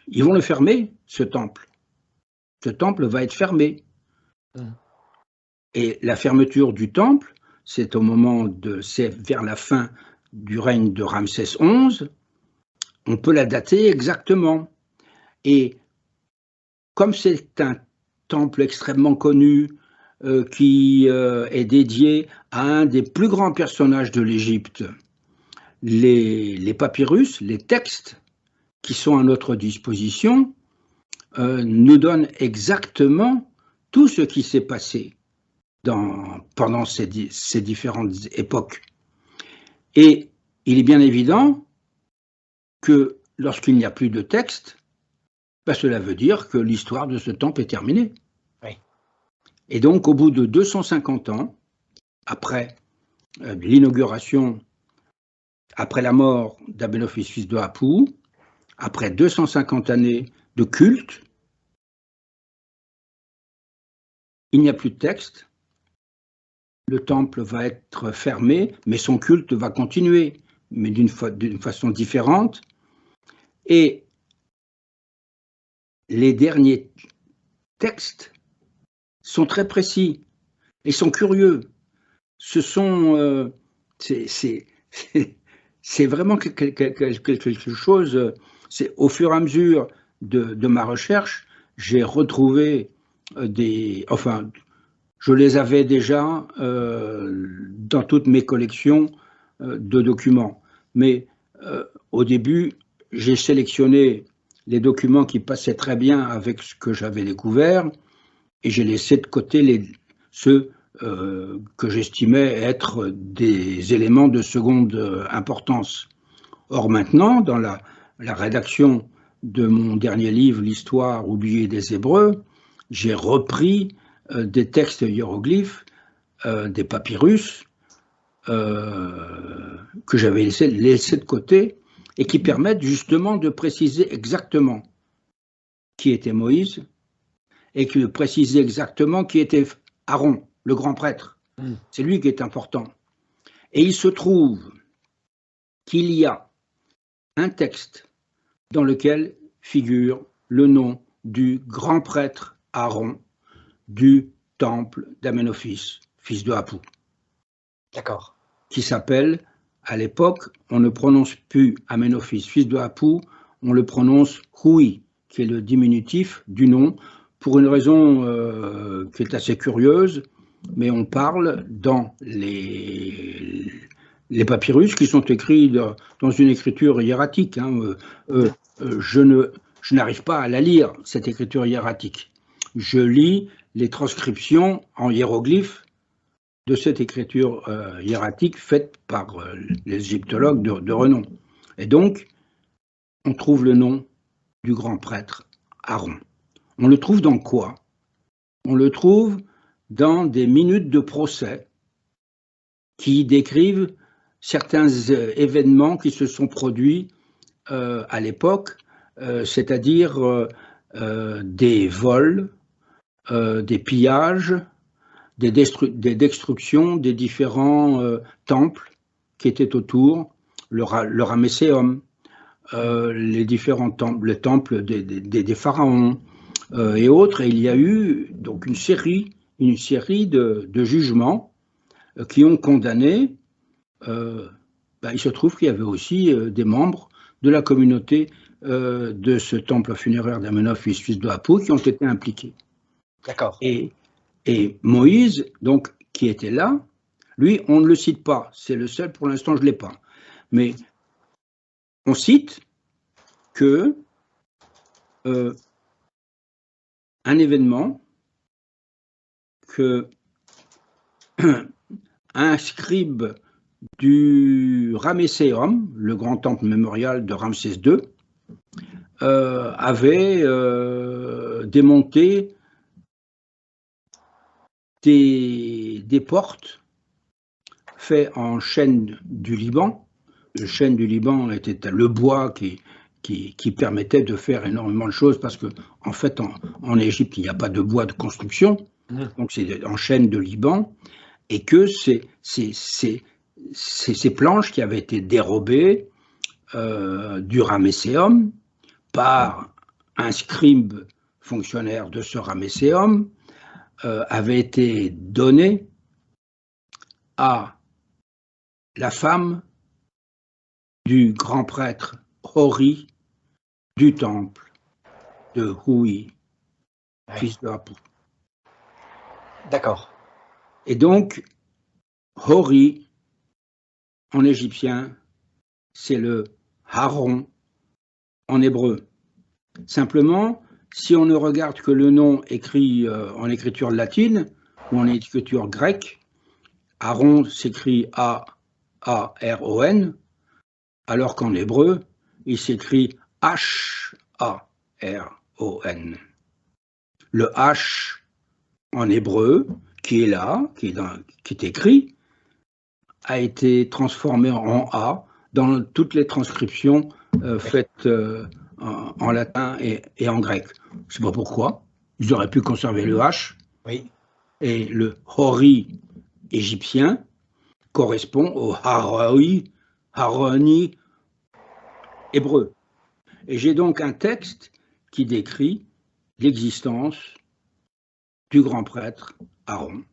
ils vont le fermer, ce temple. Ce temple va être fermé. Et la fermeture du temple, c'est vers la fin du règne de Ramsès XI. On peut la dater exactement. Et comme c'est un temple extrêmement connu qui est dédié à un des plus grands personnages de l'Égypte, les papyrus, les textes qui sont à notre disposition, nous donnent exactement tout ce qui s'est passé pendant ces différentes époques. Et il est bien évident que lorsqu'il n'y a plus de texte, cela veut dire que l'histoire de ce temple est terminée. Oui. Et donc, au bout de 250 ans, après l'inauguration, après la mort d'Amenophis, fils de Apou, après 250 années de culte, il n'y a plus de texte. Le temple va être fermé, mais son culte va continuer, mais d'une façon différente. Et les derniers textes sont très précis et sont curieux. Ce sont, c'est vraiment quelque chose. C'est au fur et à mesure de ma recherche, j'ai retrouvé je les avais déjà dans toutes mes collections de documents. Mais au début, j'ai sélectionné les documents qui passaient très bien avec ce que j'avais découvert et j'ai laissé de côté ceux que j'estimais être des éléments de seconde importance. Or maintenant, dans la rédaction de mon dernier livre, L'Histoire oubliée des Hébreux, j'ai repris des textes hiéroglyphes, des papyrus que j'avais laissé de côté et qui permettent justement de préciser exactement qui était Moïse et de préciser exactement qui était Aaron, le grand prêtre. C'est lui qui est important. Et il se trouve qu'il y a un texte dans lequel figure le nom du grand prêtre Aaron du temple d'Amenophis, fils de Apou. D'accord. Qui s'appelle, à l'époque, on ne prononce plus Amenophis, fils de Apou, on le prononce Hui, qui est le diminutif du nom, pour une raison qui est assez curieuse, mais on parle dans les papyrus qui sont écrits dans une écriture hiératique. Je n'arrive pas à la lire, cette écriture hiératique. Je lis les transcriptions en hiéroglyphes de cette écriture hiératique faite par les égyptologues de renom. Et donc, on trouve le nom du grand prêtre Aaron. On le trouve dans quoi? On le trouve dans des minutes de procès qui décrivent certains événements qui se sont produits à l'époque, c'est-à-dire des vols, des pillages, des destructions des différents temples qui étaient autour, le Ramesséum, les différents temples, les temples des pharaons et autres. Et il y a eu donc une série de jugements qui ont condamné. Il se trouve qu'il y avait aussi des membres de la communauté de ce temple funéraire d'Amenoph, fils de Apu, qui ont été impliqués. D'accord. Et Moïse, donc, qui était là, lui, on ne le cite pas. C'est le seul, pour l'instant, je ne l'ai pas. Mais on cite que un événement que un scribe du Ramesséum, le grand temple mémorial de Ramsès II, avait démonté des portes faites en chêne du Liban. Le chêne du Liban était le bois qui permettait de faire énormément de choses, parce que en fait, en Égypte, il n'y a pas de bois de construction, donc c'est en chêne de Liban, et que ces planches qui avaient été dérobées du Ramesséum par un scribe fonctionnaire de ce Ramesséum avaient été données à la femme du grand prêtre Hori du temple de Hui, fils de Apu. D'accord. Et donc, Hori, en égyptien, c'est le Haron en hébreu. Simplement, si on ne regarde que le nom écrit en écriture latine ou en écriture grecque, Aaron s'écrit A-A-R-O-N, alors qu'en hébreu, il s'écrit H-A-R-O-N. Le H en hébreu, qui est là, qui est écrit, a été transformé en A dans toutes les transcriptions faites en latin et en grec. Je ne sais pas pourquoi. Ils auraient pu conserver le H. Oui. Et le Hori égyptien correspond au Haroni hébreu. Et j'ai donc un texte qui décrit l'existence du grand prêtre Aaron,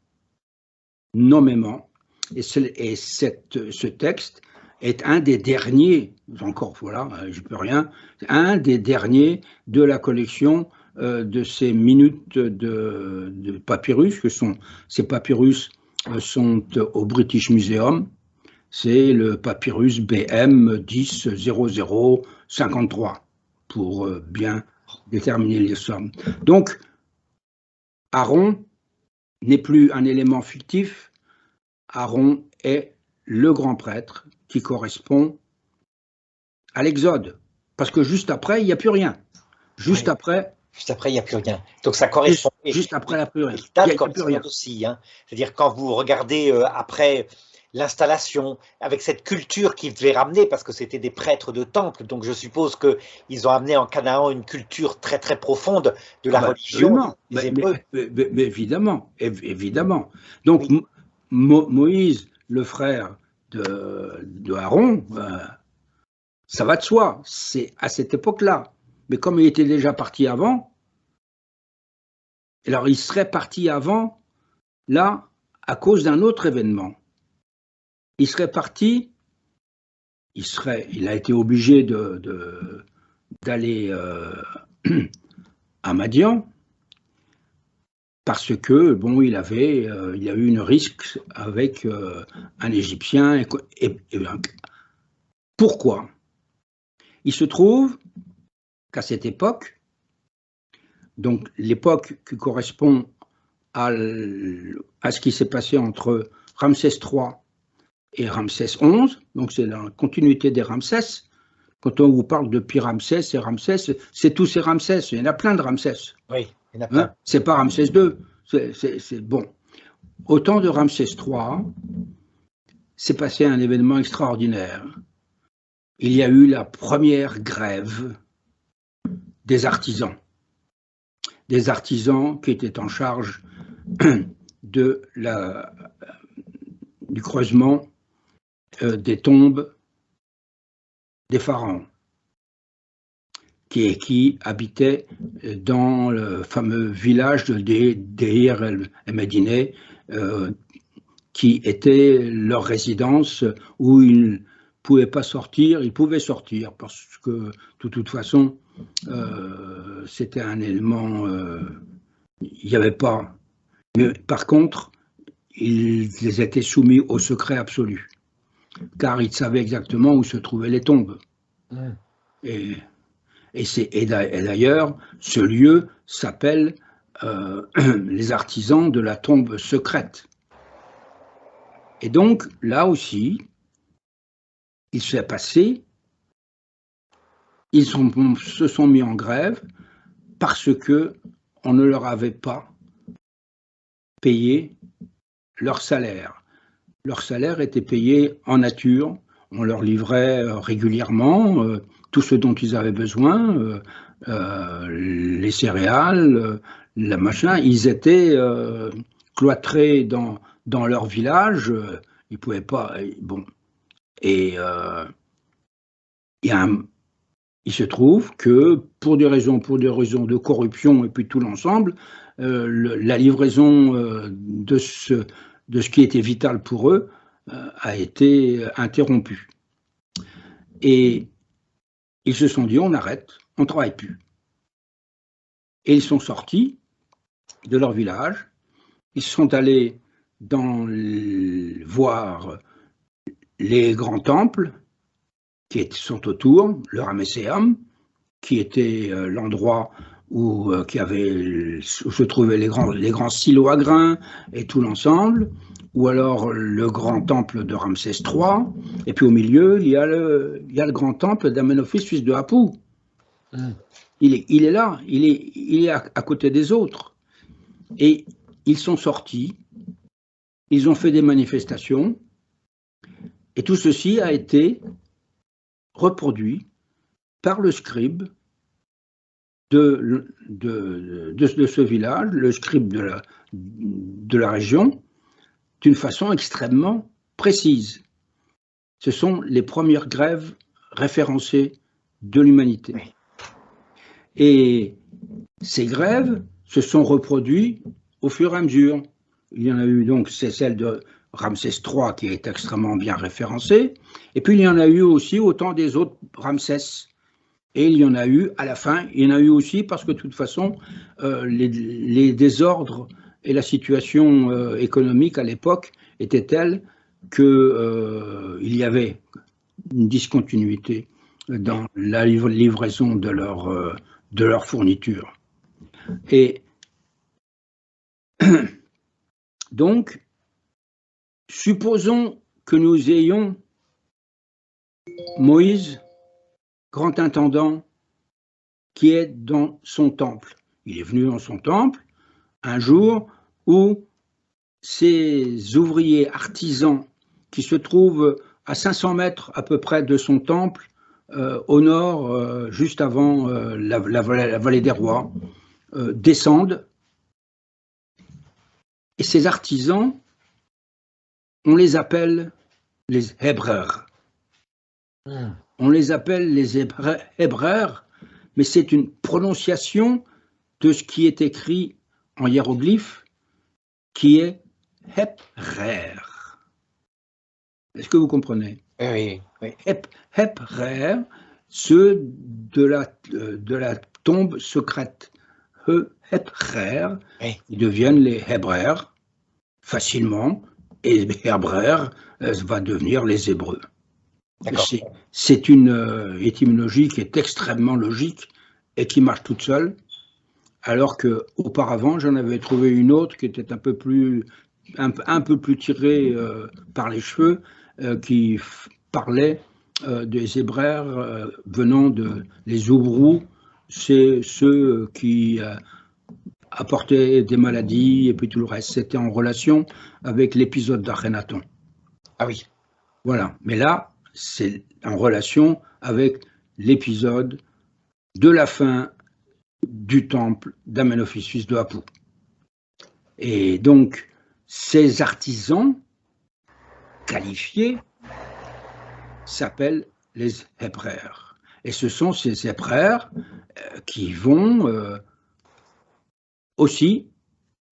nommément. Et ce texte est un des derniers, encore voilà, je ne peux rien, un des derniers de la collection de ces minutes de papyrus, ces papyrus sont au British Museum. C'est le papyrus BM 100053 pour bien déterminer les sommes. Donc, Aaron n'est plus un élément fictif. Aaron est le grand prêtre qui correspond à l'Exode. Parce que juste après, il n'y a plus rien. Juste après, il n'y a plus rien. Donc ça correspond. Juste après, il n'y a plus rien. Il n'y a plus rien aussi. Hein. C'est-à-dire, quand vous regardez après l'installation, avec cette culture qu'ils devaient ramener, parce que c'était des prêtres de temple, donc je suppose qu'ils ont amené en Canaan une culture très très profonde de la religion des Hébreux. Mais évidemment. Donc oui. Moïse, le frère de Aaron, ça va de soi, c'est à cette époque-là. Mais comme il était déjà parti avant, alors il serait parti avant, là, à cause d'un autre événement. Il serait parti, il a été obligé d'aller à Madian, parce que, bon, il a eu une risque avec un Égyptien. Pourquoi? Il se trouve qu'à cette époque, donc l'époque qui correspond à ce qui s'est passé entre Ramsès III et Ramsès XI, donc c'est la continuité des Ramsès. Quand on vous parle de Pi-Ramsès et Ramsès, c'est tous ces Ramsès, il y en a plein de Ramsès. Oui, il y en a plein. C'est pas Ramsès II, c'est bon. au temps de Ramsès III, s'est passé un événement extraordinaire. Il y a eu la première grève des artisans qui étaient en charge du creusement des tombes des pharaons, qui habitaient dans le fameux village de Deir el-Médine, qui était leur résidence où ils ne pouvaient pas sortir. Ils pouvaient sortir parce que de toute façon, c'était un élément, il n'y avait pas. Mais par contre, ils étaient soumis au secret absolu, car ils savaient exactement où se trouvaient les tombes. Et d'ailleurs, ce lieu s'appelle les artisans de la tombe secrète. Et donc, là aussi, il s'est passé, ils se sont mis en grève parce qu'on ne leur avait pas payé leur salaire. Leur salaire était payé en nature, on leur livrait régulièrement tout ce dont ils avaient besoin, les céréales, la machin. Ils étaient cloîtrés dans leur village, ils pouvaient pas. Bon, et il se trouve que pour des raisons de corruption et puis tout l'ensemble, la livraison de ce qui était vital pour eux a été interrompue. Et ils se sont dit, on arrête, on ne travaille plus. Et ils sont sortis de leur village, ils sont allés voir les grands temples qui sont autour, le Ramesséum, qui était l'endroit où se trouvaient les grands silos à grains et tout l'ensemble, ou alors le grand temple de Ramsès III, et puis au milieu, il y a le grand temple d'Amenophis, fils de Apou. Il est là, il est à côté des autres. Et ils sont sortis, ils ont fait des manifestations, et tout ceci a été reproduit par le scribe de ce village, le scribe de la région, d'une façon extrêmement précise. Ce sont les premières grèves référencées de l'humanité. Oui. Et ces grèves se sont reproduites au fur et à mesure. Il y en a eu donc, c'est celle de Ramsès III qui est extrêmement bien référencée, et puis il y en a eu aussi au temps des autres Ramsès. Et il y en a eu à la fin, il y en a eu aussi parce que de toute façon, les désordres et la situation économique à l'époque étaient telles qu'il y avait une discontinuité dans la livraison de leur fourniture. Et donc, supposons que nous ayons Moïse, grand intendant, qui est dans son temple. Il est venu dans son temple un jour où ces ouvriers artisans qui se trouvent à 500 mètres à peu près de son temple, au nord, juste avant la vallée des rois, descendent. Et ces artisans, on les appelle les Hébreux. On les appelle les Hébreux, mais c'est une prononciation de ce qui est écrit en hiéroglyphe, qui est Hébreux. Est-ce que vous comprenez? Oui, oui. Hébreux, ceux de la tombe secrète. Hébreux, oui. Ils deviennent les Hébreux facilement, et les Hébreux va devenir les Hébreux. C'est une étymologie qui est extrêmement logique et qui marche toute seule, alors qu'auparavant, j'en avais trouvé une autre qui était un peu plus tirée par les cheveux, qui parlait des Hébreux venant les Oubrous, c'est ceux qui apportait des maladies et puis tout le reste. C'était en relation avec l'épisode d'Akhenaton. Ah oui. Voilà. Mais là, c'est en relation avec l'épisode de la fin du temple d'Amenophis de Apu. Et donc, ces artisans qualifiés s'appellent les Hébreurs. Et ce sont ces Hébreurs qui vont aussi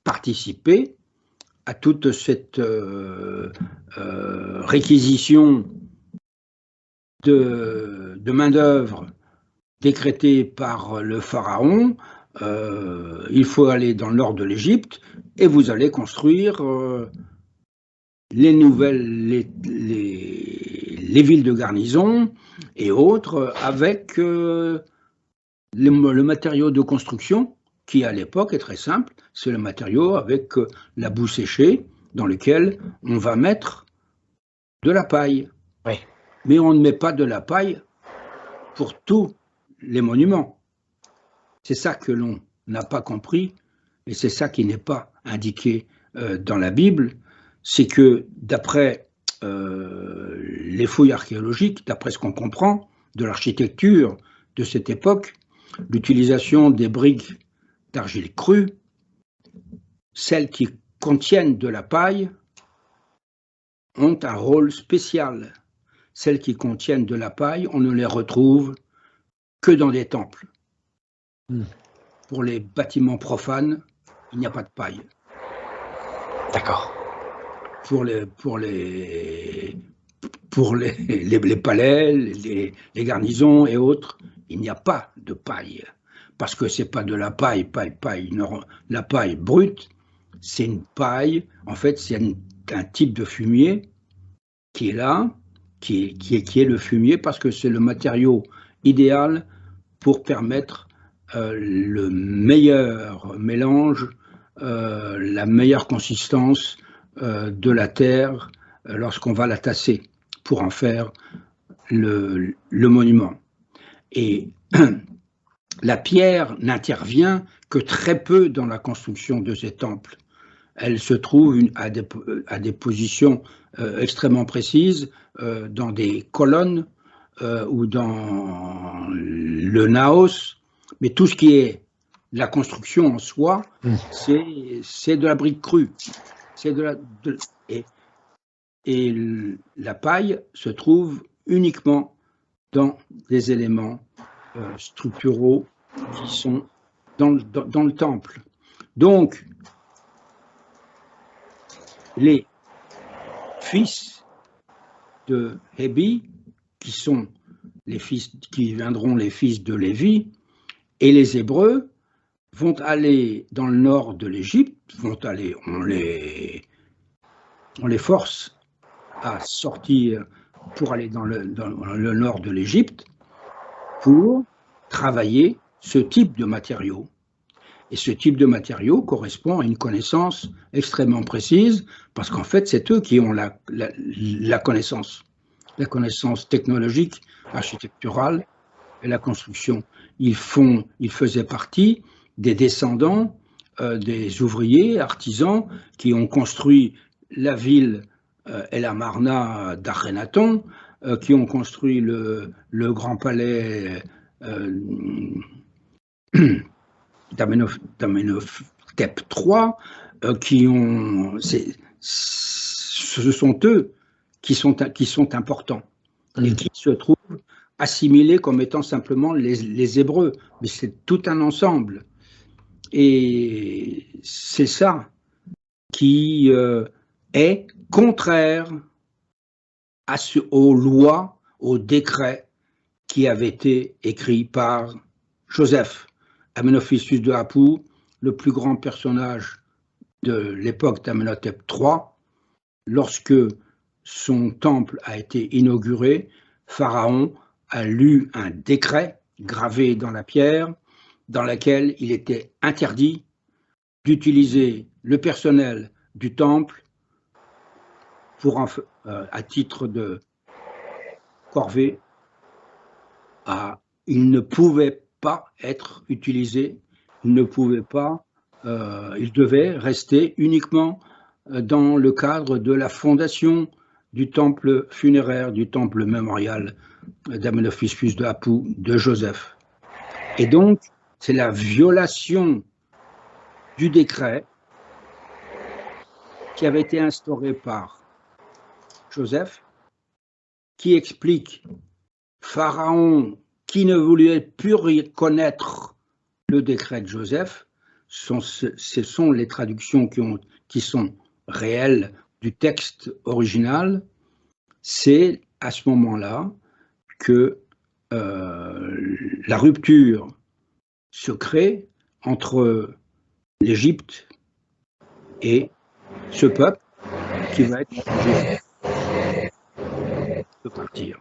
participer à toute cette réquisition de main-d'œuvre décrétée par le pharaon. Il faut aller dans le nord de l'Égypte et vous allez construire les villes de garnison et autres avec le matériau de construction qui à l'époque est très simple, c'est le matériau avec la boue séchée dans lequel on va mettre de la paille. Oui. Mais on ne met pas de la paille pour tous les monuments. C'est ça que l'on n'a pas compris et c'est ça qui n'est pas indiqué dans la Bible, c'est que d'après les fouilles archéologiques, d'après ce qu'on comprend de l'architecture de cette époque, l'utilisation des briques d'argile crue, celles qui contiennent de la paille, ont un rôle spécial. Celles qui contiennent de la paille, on ne les retrouve que dans des temples. Pour les bâtiments profanes, il n'y a pas de paille. D'accord. Pour les palais, les garnisons et autres, il n'y a pas de paille. Parce que ce n'est pas de la paille. La paille brute, c'est une paille, en fait, c'est un type de fumier qui est là, qui est le fumier, parce que c'est le matériau idéal pour permettre le meilleur mélange, la meilleure consistance de la terre lorsqu'on va la tasser pour en faire le monument. Et la pierre n'intervient que très peu dans la construction de ces temples. Elle se trouve à des positions extrêmement précises dans des colonnes ou dans le naos, mais tout ce qui est la construction en soi, c'est de la brique crue. Et la paille se trouve uniquement dans des éléments structuraux qui sont dans le temple. Donc, les fils de Hébi, qui viendront les fils de Lévi, et les Hébreux vont aller dans le nord de l'Égypte, on les force à sortir pour aller dans le nord de l'Égypte pour travailler ce type de matériaux. Et ce type de matériaux correspond à une connaissance extrêmement précise, parce qu'en fait, c'est eux qui ont la connaissance technologique, architecturale et la construction. Ils faisaient partie des descendants des ouvriers, artisans, qui ont construit la ville El Amarna d'Akhenaton, qui ont construit le grand palais d'Amenhotep III, ce sont eux qui sont importants et qui se trouvent assimilés comme étant simplement les Hébreux, mais c'est tout un ensemble. Et c'est ça qui est contraire aux lois, aux décrets qui avaient été écrits par Joseph, Amenophis de Apu, le plus grand personnage de l'époque d'Amenhotep III. Lorsque son temple a été inauguré, Pharaon a lu un décret gravé dans la pierre dans lequel il était interdit d'utiliser le personnel du temple à titre de corvée. Il ne pouvait pas être utilisé, il ne pouvait pas il devait rester uniquement dans le cadre de la fondation du temple funéraire, du temple mémorial d'Amenophis de Apu de Joseph. Et donc, c'est la violation du décret qui avait été instauré par Joseph, qui explique Pharaon qui ne voulait plus reconnaître le décret de Joseph. Ce sont les traductions qui sont réelles du texte original. C'est à ce moment-là que la rupture se crée entre l'Égypte et ce peuple qui va être obligé de partir.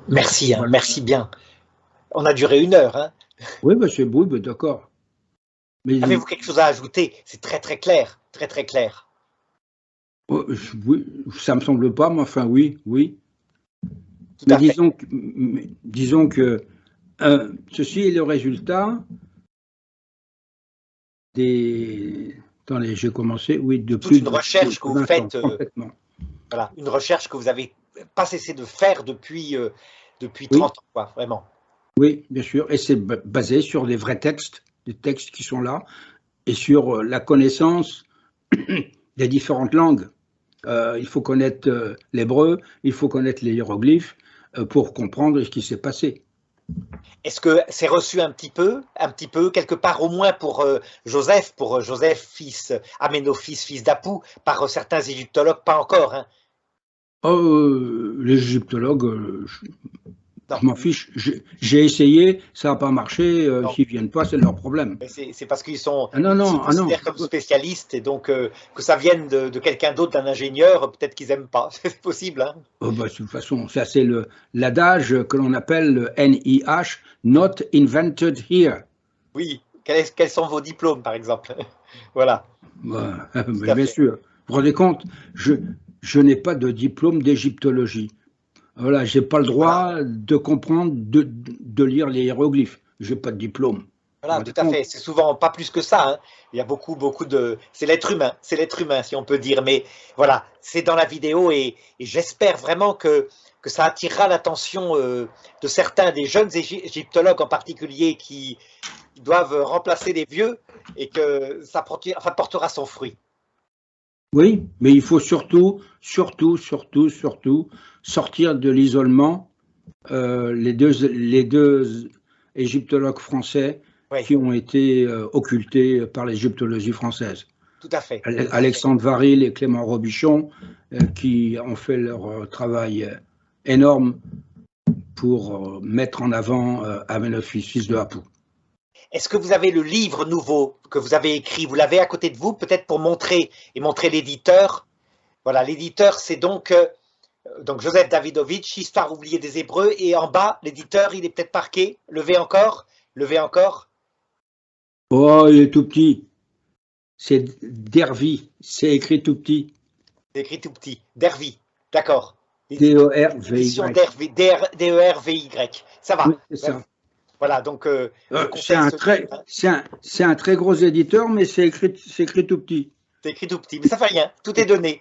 Merci, hein, merci bien. On a duré 1 heure. Hein. Oui, c'est beau, d'accord. Avez-vous quelque chose à ajouter? C'est très très clair, très très clair. Oui, ça me semble pas, mais enfin oui. Mais disons que ceci est le résultat des... Attendez, j'ai commencé, de toute une recherche que vous faites, voilà, une recherche que vous n'avez pas cessé de faire depuis 30 ans, quoi, vraiment. Oui, bien sûr, et c'est basé sur des vrais textes, des textes qui sont là, et sur la connaissance des différentes langues. Il faut connaître l'hébreu, il faut connaître les hiéroglyphes pour comprendre ce qui s'est passé. Est-ce que c'est reçu un petit peu, quelque part, au moins pour Joseph, fils Amenophis, fils d'Apu, par certains égyptologues, pas encore, hein? Les égyptologues, je m'en fiche. J'ai essayé, ça n'a pas marché. S'ils ne viennent pas, c'est leur problème. C'est parce qu'ils sont considèrent comme spécialistes, et donc que ça vienne de quelqu'un d'autre, d'un ingénieur, peut-être qu'ils n'aiment pas. C'est possible. Hein. De toute façon, ça c'est l'adage que l'on appelle le NIH, Not Invented Here. Oui, quels sont vos diplômes, par exemple? Voilà. Bien sûr. Vous vous rendez compte, je n'ai pas de diplôme d'égyptologie. Voilà, je n'ai pas le droit de comprendre, de lire les hiéroglyphes. Je n'ai pas de diplôme. Voilà, tout à fait. C'est souvent pas plus que ça. Hein. Il y a beaucoup de... C'est l'être humain, si on peut dire. Mais voilà, c'est dans la vidéo et j'espère vraiment que ça attirera l'attention de certains des jeunes égyptologues en particulier qui doivent remplacer les vieux et que ça portera son fruit. Oui, mais il faut surtout sortir de l'isolement les deux égyptologues français qui ont été occultés par l'égyptologie française. Tout à fait. Alexandre Varil et Clément Robichon qui ont fait leur travail énorme pour mettre en avant Amenophis, fils de Apu. Est-ce que vous avez le livre nouveau que vous avez écrit? Vous l'avez à côté de vous, peut-être pour montrer l'éditeur. Voilà, l'éditeur, c'est donc Joseph Davidovitch, Histoire oubliée des Hébreux. Et en bas, l'éditeur, il est peut-être marqué. Levez encore. Oh, il est tout petit. C'est Dervy. C'est écrit tout petit. C'est écrit tout petit. Dervy. D'accord. D-E-R-V-Y. D-E-R-V-Y. Ça va. Oui, c'est ça. Voilà, donc c'est un très gros éditeur, mais c'est écrit tout petit. C'est écrit tout petit, mais ça fait rien, tout est donné.